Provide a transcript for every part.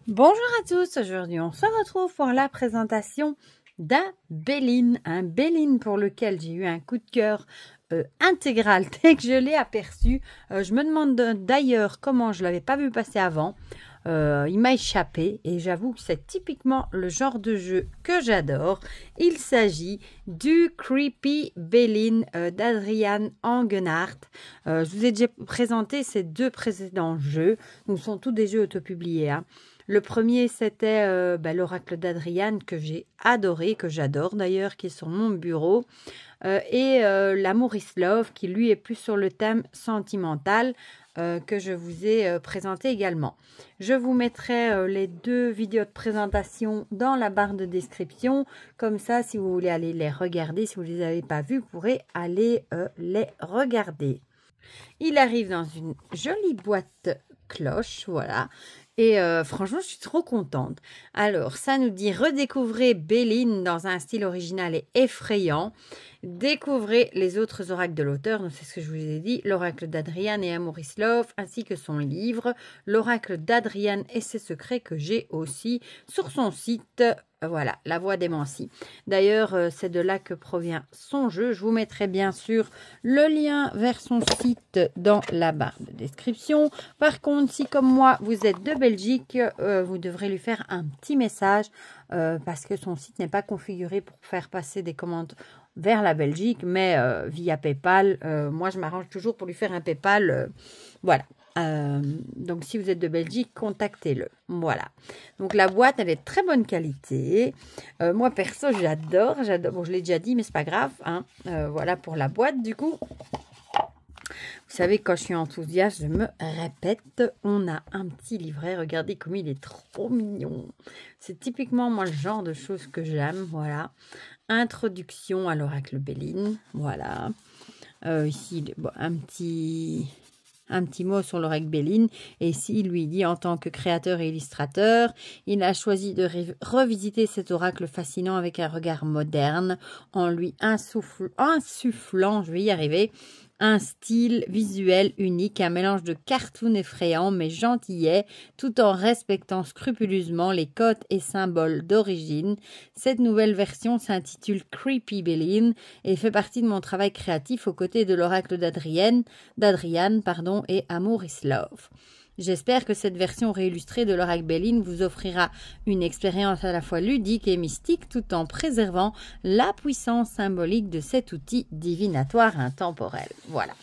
Bonjour à tous, aujourd'hui on se retrouve pour la présentation d'un Béline, un Béline pour lequel j'ai eu un coup de cœur intégral dès que je l'ai aperçu. Je me demande d'ailleurs comment je ne l'avais pas vu passer avant. Il m'a échappé et j'avoue que c'est typiquement le genre de jeu que j'adore. Il s'agit du Creepy Béline d'Adrian Engenhardt. Je vous ai déjà présenté ces deux précédents jeux. Ce sont tous des jeux autopubliés, hein. Le premier, c'était l'Oracle d'Adrian que j'ai adoré, que j'adore d'ailleurs, qui est sur mon bureau. Et l'Amour is Love, qui lui est plus sur le thème sentimental, que je vous ai présenté également. Je vous mettrai les deux vidéos de présentation dans la barre de description. Comme ça, si vous voulez aller les regarder, si vous ne les avez pas vus, vous pourrez aller les regarder. Il arrive dans une jolie boîte cloche, voilà. Et franchement, je suis trop contente. Alors, ça nous dit redécouvrez Béline dans un style original et effrayant. Découvrez les autres oracles de l'auteur. Donc, c'est ce que je vous ai dit. L'oracle d'Adrian et Amour is Love, ainsi que son livre. L'oracle d'Adrian et ses secrets que j'ai aussi sur son site. Voilà, La Voix d'Emancie. D'ailleurs, c'est de là que provient son jeu. Je vous mettrai bien sûr le lien vers son site dans la barre de description. Par contre, si comme moi, vous êtes de Belgique, vous devrez lui faire un petit message parce que son site n'est pas configuré pour faire passer des commandes vers la Belgique, mais via PayPal. Moi, je m'arrange toujours pour lui faire un PayPal. Voilà. Donc, si vous êtes de Belgique, contactez-le. Voilà. Donc, la boîte, elle est de très bonne qualité. Moi, perso, j'adore. Bon, je l'ai déjà dit, mais c'est pas grave. Hein. Voilà pour la boîte, du coup. Vous savez, quand je suis enthousiaste, je me répète. On a un petit livret. Regardez comme il est trop mignon. C'est typiquement, moi, le genre de choses que j'aime. Voilà. Introduction à l'oracle Béline. Voilà. Ici, bon, un petit mot sur l'oracle Béline. Et ici, il lui dit en tant que créateur et illustrateur, il a choisi de revisiter cet oracle fascinant avec un regard moderne, en lui insufflant, je vais y arriver, un style visuel unique, un mélange de cartoon effrayant mais gentillet, tout en respectant scrupuleusement les codes et symboles d'origine. Cette nouvelle version s'intitule Creepy Béline et fait partie de mon travail créatif aux côtés de l'oracle d'Adrian, et Amour is Love. J'espère que cette version réillustrée de l'oracle Béline vous offrira une expérience à la fois ludique et mystique tout en préservant la puissance symbolique de cet outil divinatoire intemporel. Voilà.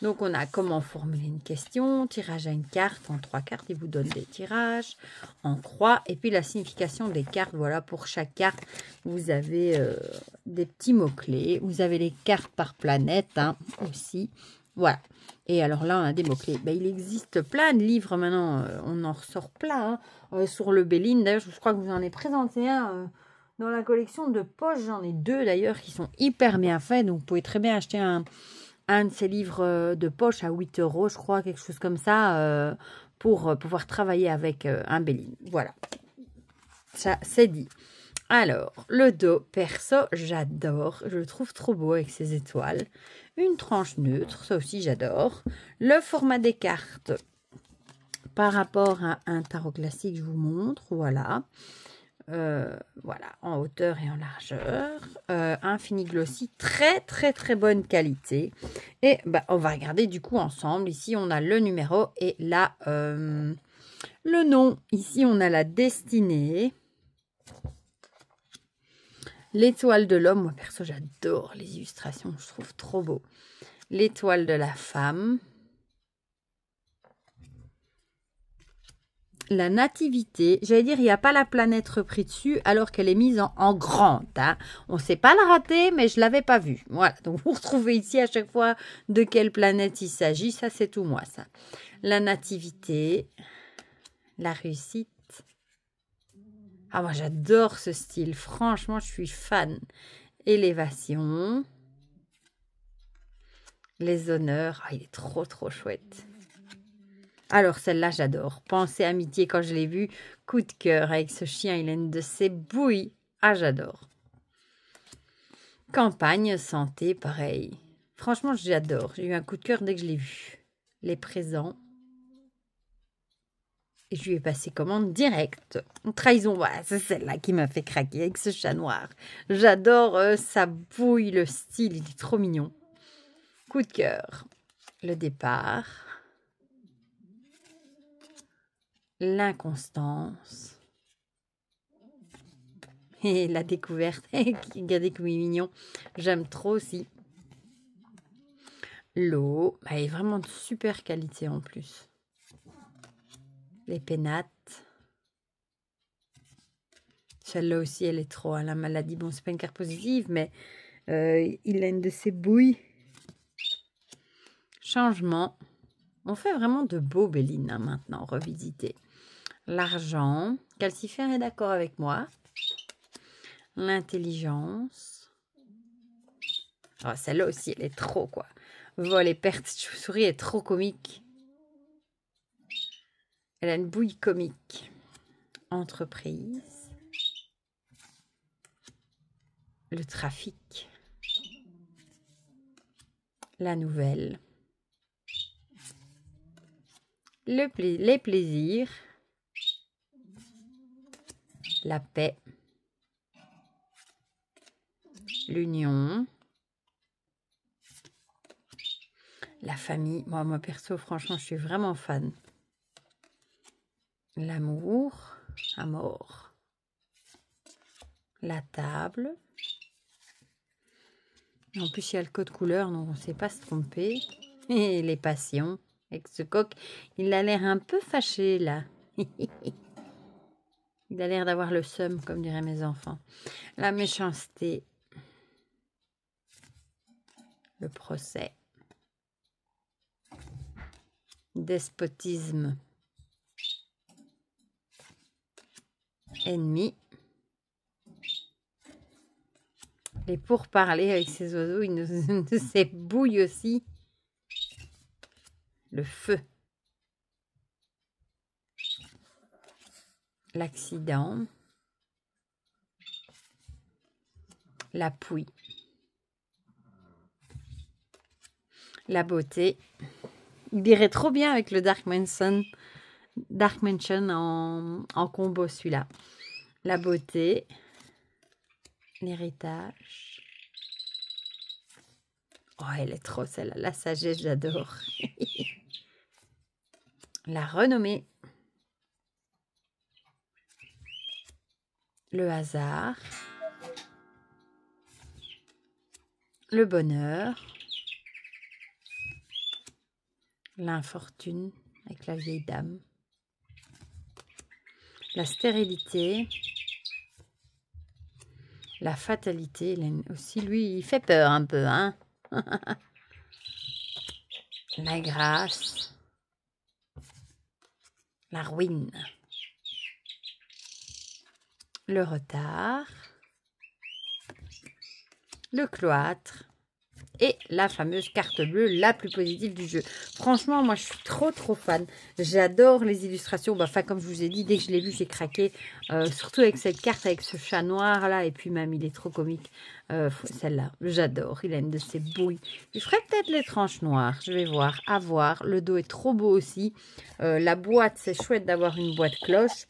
Donc, on a comment formuler une question, tirage à une carte, en 3 cartes, il vous donne des tirages, en croix, et puis la signification des cartes. Voilà, pour chaque carte, vous avez des petits mots-clés. Vous avez les cartes par planète hein, aussi. Voilà. Et alors là, on a des mots-clés. Ben, il existe plein de livres maintenant. On en ressort plein sur le Béline. D'ailleurs, je crois que je vous en ai présenté un dans la collection de poche. J'en ai 2 d'ailleurs qui sont hyper bien faits. Donc, vous pouvez très bien acheter un de ces livres de poche à 8 €, je crois, quelque chose comme ça, pour pouvoir travailler avec un Béline. Voilà. Ça, c'est dit. Alors, le dos, perso, j'adore. Je le trouve trop beau avec ses étoiles. Une tranche neutre, ça aussi j'adore. Le format des cartes par rapport à un tarot classique, je vous montre. Voilà. Voilà, en hauteur et en largeur. Un fini glossy, très très très bonne qualité. Et bah, on va regarder du coup ensemble. Ici, on a le numéro et là, le nom. Ici, on a la destinée. L'étoile de l'homme, moi perso j'adore les illustrations, je trouve trop beau. L'étoile de la femme. La nativité, j'allais dire il n'y a pas la planète reprise dessus alors qu'elle est mise en grande. Hein. On ne sait pas la rater mais je ne l'avais pas vue. Voilà, donc vous retrouvez ici à chaque fois de quelle planète il s'agit. Ça c'est tout moi ça. La nativité, la réussite. Ah, moi, j'adore ce style. Franchement, je suis fan. Élévation. Les honneurs. Ah, il est trop, trop chouette. Alors, celle-là, j'adore. Pensée amitié, quand je l'ai vue. Coup de cœur avec ce chien. Il a une de ses bouilles. Ah, j'adore. Campagne, santé, pareil. Franchement, j'adore. J'ai eu un coup de cœur dès que je l'ai vu. Les présents. Et je lui ai passé commande directe. Trahison, voilà, c'est celle-là qui m'a fait craquer avec ce chat noir. J'adore sa bouille, le style, il est trop mignon. Coup de cœur. Le départ. L'inconstance. Et la découverte. Regardez comme il est mignon. J'aime trop aussi. L'eau. Elle est vraiment de super qualité en plus. Les pénates. Celle-là aussi, elle est trop. La maladie, bon, c'est pas une carte positive, mais il a une de ses bouilles. Changement. On fait vraiment de beaux Béline hein, maintenant, revisiter. L'argent. Calcifère est d'accord avec moi. L'intelligence. Oh, celle-là aussi, elle est trop, quoi. Vol et perte de chauve-souris est trop comique. Elle a une bouille comique. Entreprise. Le trafic. La nouvelle. Les plaisirs. La paix. L'union. La famille. Moi, perso, franchement, je suis vraiment fan. L'amour. Amour. La table. En plus, il y a le code couleur, donc on ne sait pas se tromper. Et les passions. Avec ce coq, il a l'air un peu fâché, là. Il a l'air d'avoir le seum, comme diraient mes enfants. La méchanceté. Le procès. Despotisme. Ennemi. Les pourparlers avec ces oiseaux, ils nous s'ébouillent aussi. Le feu. L'accident. La pouille. La beauté. Il irait trop bien avec le Dark Mansion en combo celui-là. La beauté. L'héritage. Oh, elle est trop celle-là. La sagesse, j'adore. La renommée. Le hasard. Le bonheur. L'infortune avec la vieille dame. La stérilité. La fatalité. Aussi, lui, il fait peur un peu, hein. La grâce. La ruine. Le retard. Le cloître. Et la fameuse carte bleue, la plus positive du jeu. Franchement, moi, je suis trop fan. J'adore les illustrations. Bah, enfin, comme je vous ai dit, dès que je l'ai vu, j'ai craqué. Surtout avec cette carte, avec ce chat noir, là. Et puis, même, il est trop comique. Celle-là, j'adore. Il a une de ses bouilles. Je ferai peut-être les tranches noires. Je vais voir. À voir. Le dos est trop beau aussi. La boîte, c'est chouette d'avoir une boîte cloche.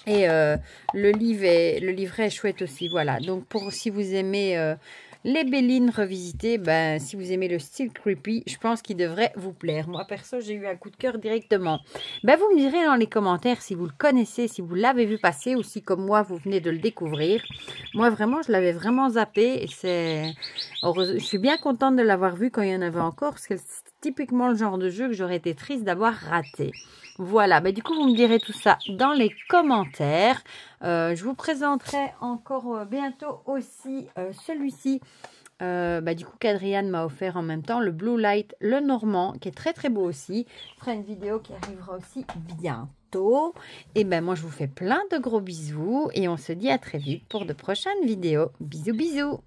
Et le livret est chouette aussi. Voilà. Donc, si vous aimez... les Béline revisitées, ben, si vous aimez le style creepy, je pense qu'il devrait vous plaire. Moi, perso, j'ai eu un coup de cœur directement. Ben, vous me direz dans les commentaires si vous le connaissez, si vous l'avez vu passer ou si, comme moi, vous venez de le découvrir. Moi, vraiment, je l'avais vraiment zappé. Et je suis bien contente de l'avoir vu quand il y en avait encore, parce que c'est typiquement le genre de jeu que j'aurais été triste d'avoir raté. Voilà, bah, du coup, vous me direz tout ça dans les commentaires. Je vous présenterai encore bientôt aussi celui-ci. Du coup, qu'Adriane m'a offert en même temps, le Blue Light, le Normand, qui est très beau aussi. Je ferai une vidéo qui arrivera aussi bientôt. Et ben moi, je vous fais plein de gros bisous et on se dit à très vite pour de prochaines vidéos. Bisous, bisous!